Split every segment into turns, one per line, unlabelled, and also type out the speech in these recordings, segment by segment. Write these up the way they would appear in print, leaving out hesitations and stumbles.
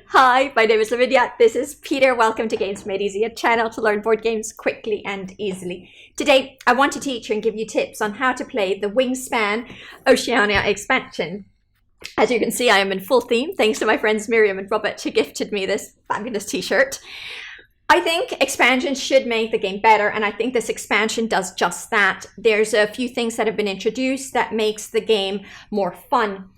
Hi, my name is Lavinia. This is Peter. Welcome to Games Made Easy, a channel to learn board games quickly and easily. Today, I want to teach you and give you tips on how to play the Wingspan Oceania Expansion. As you can see, I am in full theme, thanks to my friends Miriam and Robert who gifted me this fabulous t-shirt. I think expansions should make the game better, and I think this expansion does just that. There's a few things that have been introduced that makes the game more fun.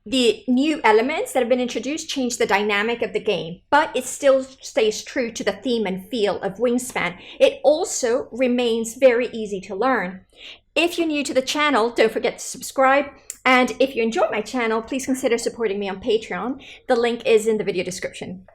The new elements that have been introduced change the dynamic of the game, but it still stays true to the theme and feel of Wingspan. It also remains very easy to learn. If you're new to the channel, don't forget to subscribe. And if you enjoy my channel, please consider supporting me on Patreon. The link is in the video description.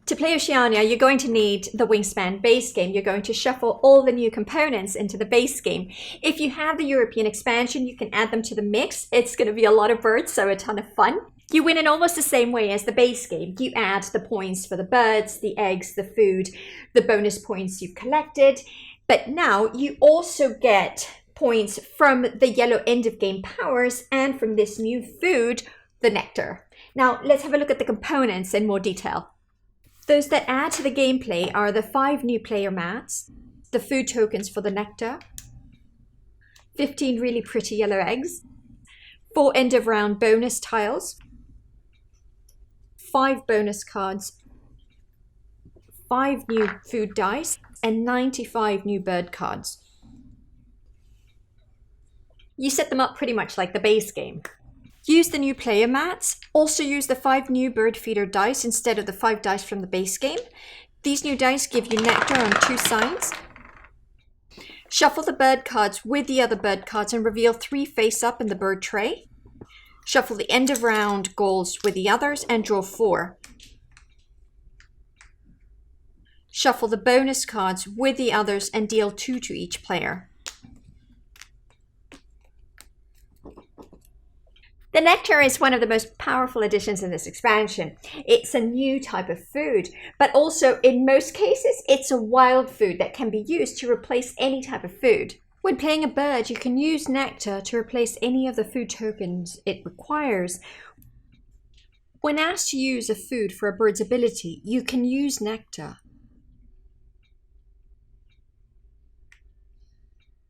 To play Oceania, you're going to need the Wingspan base game. You're going to shuffle all the new components into the base game. If you have the European expansion, you can add them to the mix. It's going to be a lot of birds, so a ton of fun. You win in almost the same way as the base game. You add the points for the birds, the eggs, the food, the bonus points you've collected. But now you also get points from the yellow end of game powers and from this new food, the Nectar. Now let's have a look at the components in more detail. Those that add to the gameplay are the 5 new player mats, the food tokens for the Nectar, 15 really pretty yellow eggs, 4 end of round bonus tiles, 5 bonus cards, 5 new food dice, and 95 new bird cards. You set them up pretty much like the base game. Use the new player mats. Also use the 5 new bird feeder dice instead of the 5 dice from the base game. These new dice give you Nectar on 2 sides. Shuffle the bird cards with the other bird cards and reveal 3 face up in the bird tray. Shuffle the end of round goals with the others and draw 4. Shuffle the bonus cards with the others and deal 2 to each player. The Nectar is one of the most powerful additions in this expansion. It's a new type of food, but also in most cases, it's a wild food that can be used to replace any type of food. When playing a bird, you can use Nectar to replace any of the food tokens it requires. When asked to use a food for a bird's ability, you can use Nectar.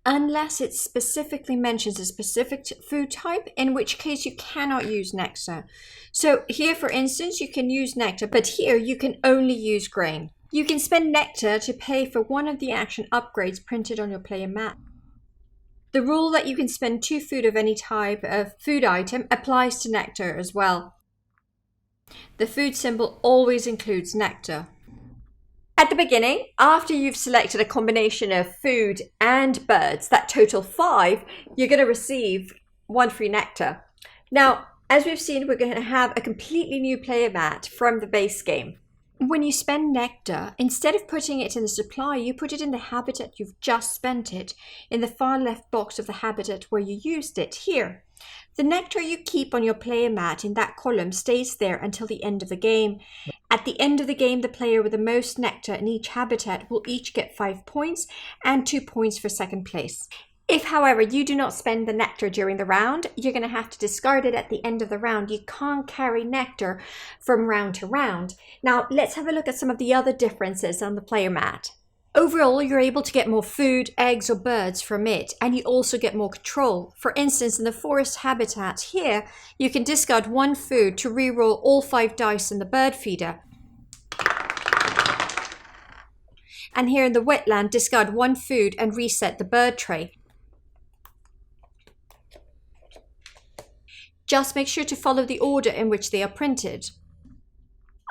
Unless it specifically mentions a specific food type, in which case you cannot use Nectar. So here, for instance, you can use Nectar, but here you can only use grain. You can spend Nectar to pay for one of the action upgrades printed on your player mat. The rule that you can spend 2 food of any type of food item applies to Nectar as well. The food symbol always includes Nectar. At the beginning, after you've selected a combination of food and birds that total 5, you're going to receive 1 free Nectar. Now, as we've seen, we're going to have a completely new player mat from the base game. When you spend Nectar, instead of putting it in the supply, you put it in the habitat you've just spent it, in the far left box of the habitat where you used it, here. The Nectar you keep on your player mat in that column stays there until the end of the game. At the end of the game, the player with the most Nectar in each habitat will each get 5 points and 2 points for second place. If, however, you do not spend the Nectar during the round, you're going to have to discard it at the end of the round. You can't carry Nectar from round to round. Now, let's have a look at some of the other differences on the player mat. Overall, you're able to get more food, eggs, or birds from it, and you also get more control. For instance, in the forest habitat here, you can discard 1 food to reroll all 5 dice in the bird feeder. And here in the wetland, discard 1 food and reset the bird tray. Just make sure to follow the order in which they are printed.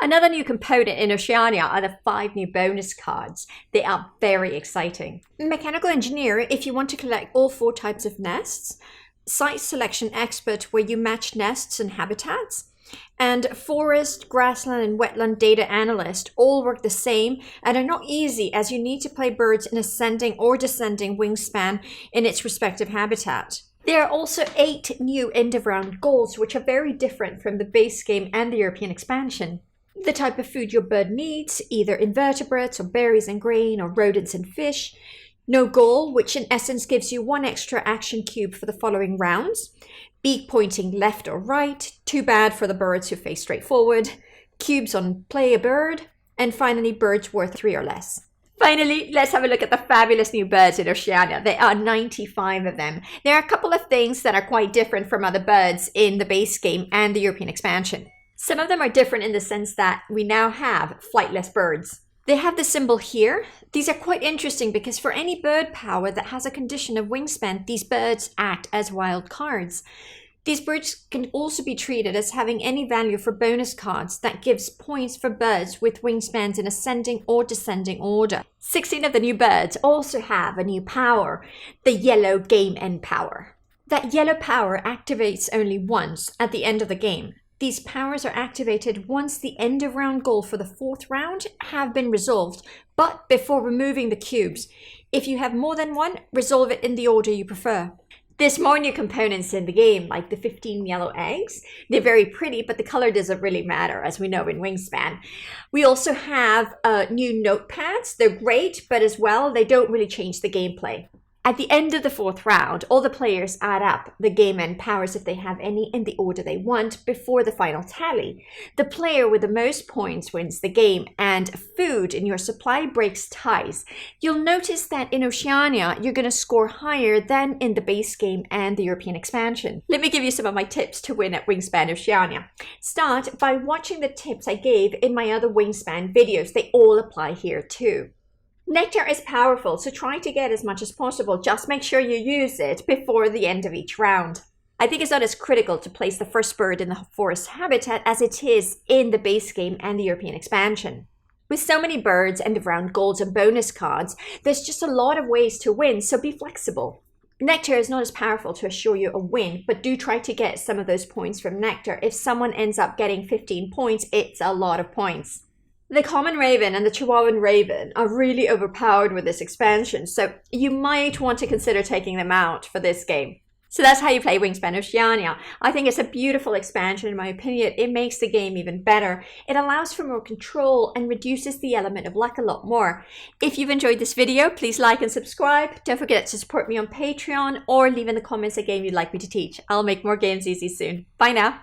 Another new component in Oceania are the 5 new bonus cards. They are very exciting. Mechanical Engineer, if you want to collect all 4 types of nests. Site Selection Expert, where you match nests and habitats. And Forest, Grassland, and Wetland Data Analyst all work the same and are not easy, as you need to play birds in ascending or descending wingspan in its respective habitat. There are also 8 new end-of-round goals, which are very different from the base game and the European expansion. The type of food your bird needs, either invertebrates or berries and grain or rodents and fish. No goal, which in essence gives you 1 extra action cube for the following rounds. Beak pointing left or right, too bad for the birds who face straight forward. Cubes on play a bird. And finally, birds worth 3 or less. Finally, let's have a look at the fabulous new birds in Oceania. There are 95 of them. There are a couple of things that are quite different from other birds in the base game and the European expansion. Some of them are different in the sense that we now have flightless birds. They have the symbol here. These are quite interesting because for any bird power that has a condition of wingspan, these birds act as wild cards. These birds can also be treated as having any value for bonus cards that gives points for birds with wingspans in ascending or descending order. 16 of the new birds also have a new power, the yellow game end power. That yellow power activates only once at the end of the game. These powers are activated once the end of round goal for the 4th round have been resolved, but before removing the cubes. If you have more than one, resolve it in the order you prefer. There's more new components in the game, like the 15 yellow eggs. They're very pretty, but the color doesn't really matter, as we know in Wingspan. We also have new notepads. They're great, but as well, they don't really change the gameplay. At the end of the 4th round, all the players add up the game end powers if they have any in the order they want before the final tally. The player with the most points wins the game, and food in your supply breaks ties. You'll notice that in Oceania, you're going to score higher than in the base game and the European expansion. Let me give you some of my tips to win at Wingspan Oceania. Start by watching the tips I gave in my other Wingspan videos. They all apply here too. Nectar is powerful, so try to get as much as possible. Just make sure you use it before the end of each round. I think it's not as critical to place the first bird in the forest habitat as it is in the base game and the European expansion. With so many birds, end of round goals and bonus cards, there's just a lot of ways to win, so be flexible. Nectar is not as powerful to assure you a win, but do try to get some of those points from Nectar. If someone ends up getting 15 points, it's a lot of points. The common raven and the Chihuahuan raven are really overpowered with this expansion, so you might want to consider taking them out for this game. So that's how you play Wingspan Oceania. I think it's a beautiful expansion in my opinion. It makes the game even better. It allows for more control and reduces the element of luck a lot more. If you've enjoyed this video, please like and subscribe. Don't forget to support me on Patreon or leave in the comments a game you'd like me to teach. I'll make more games easy soon. Bye now.